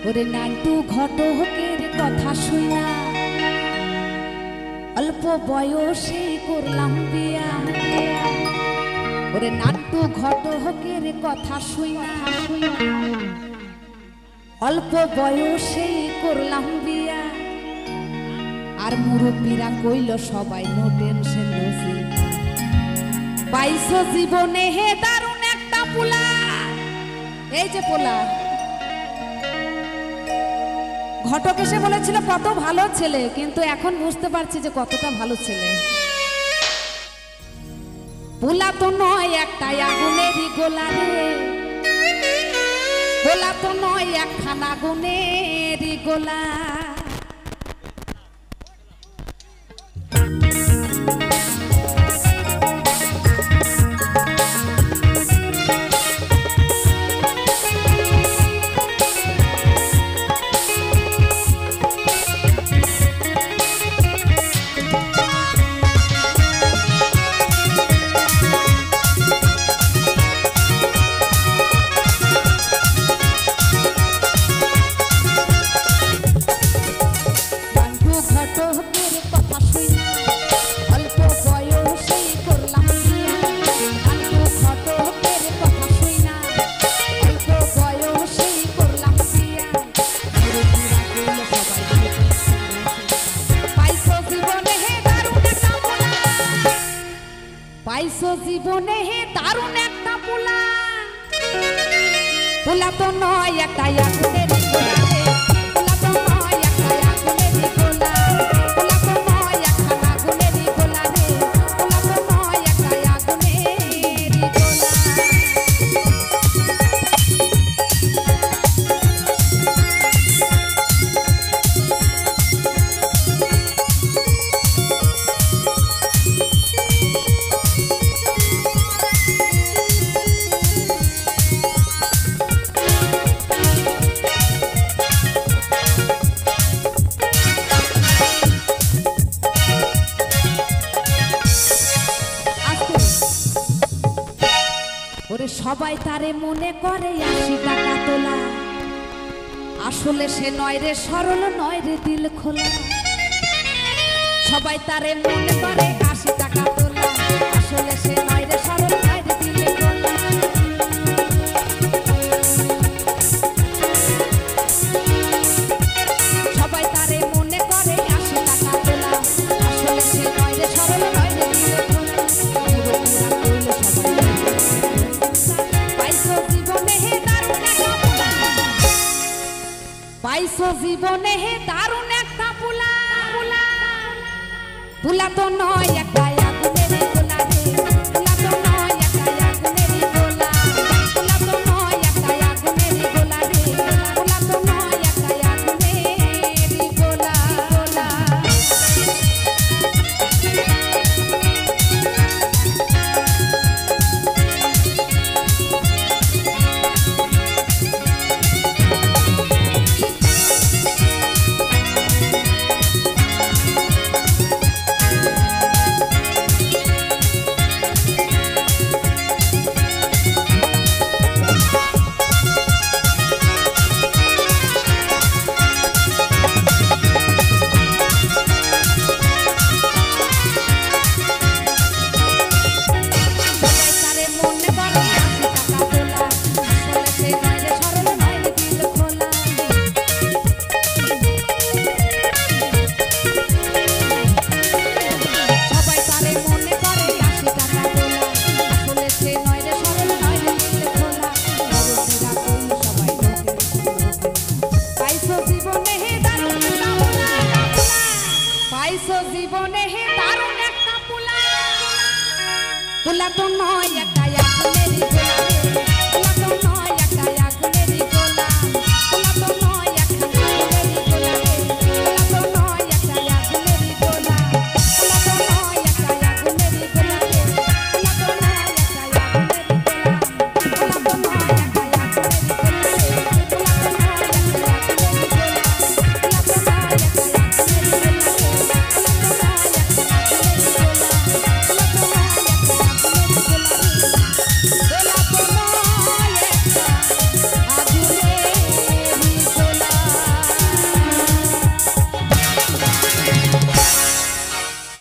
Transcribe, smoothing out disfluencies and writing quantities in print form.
ওরে নান্টু ঘটকের কথা শুনা অল্প বয়সে করলাম বিয়া। ওরে নান্টু ঘটকের কথা শুনা অল্প বয়সে করলাম বিয়া। আর মুরব্বীরা কইল সবাই নো টেনশন নসি, পাইছো জীবনে হে দারুণ একটা পোলা। এই যে পোলা ঘটক এসে বলেছিল কত ভালো ছেলে, কিন্তু এখন বুঝতে পারছি যে কতটা ভালো ছেলে। পোলা তো নয় একটা আগুনেরই গোলা রে, পোলা তো নয় একখানা আগুনেরই গোলা। পাইছো জীবনে হে দারুণ একটা পোলা, পোলা তো নয় একটা আগুনেরই গোলা রে, পোলা তো নয় একটা আগুনেরই গোলা, পোলা তো নয় একটা আগুনেরই গোলা রে, পোলা তো নয় একটা আগুনেরই গোলা। সবাই তারে মনে করে 80 টাকা তোলা, আসলে সে নয় রে সরল, নয় রে দিল খোলা। সবাই তারে মনে করে 80 টাকা তোলা, আসলে সে নয় রে সরল, নয় রে দিল খোলা। সবাই তারে মনে করে 80 টাকা তোলা, আসলে সে নয় রে সরল, নয় রে দিল খোলা। পাইছো জীবনে হে দারুণ একটা পোলা, পোলা তো নয় একটা আগুনেরই গোলা রে, পোলা তো নয় একটা আগুনেরই গোলা, পোলা তো নয় একটা আগুনেরই গোলা রে, পোলা তো নয় একটা আগুনেরই গোলা। জীবনে হে দারুণ একটা পোলা, পোলা তো নয় একটা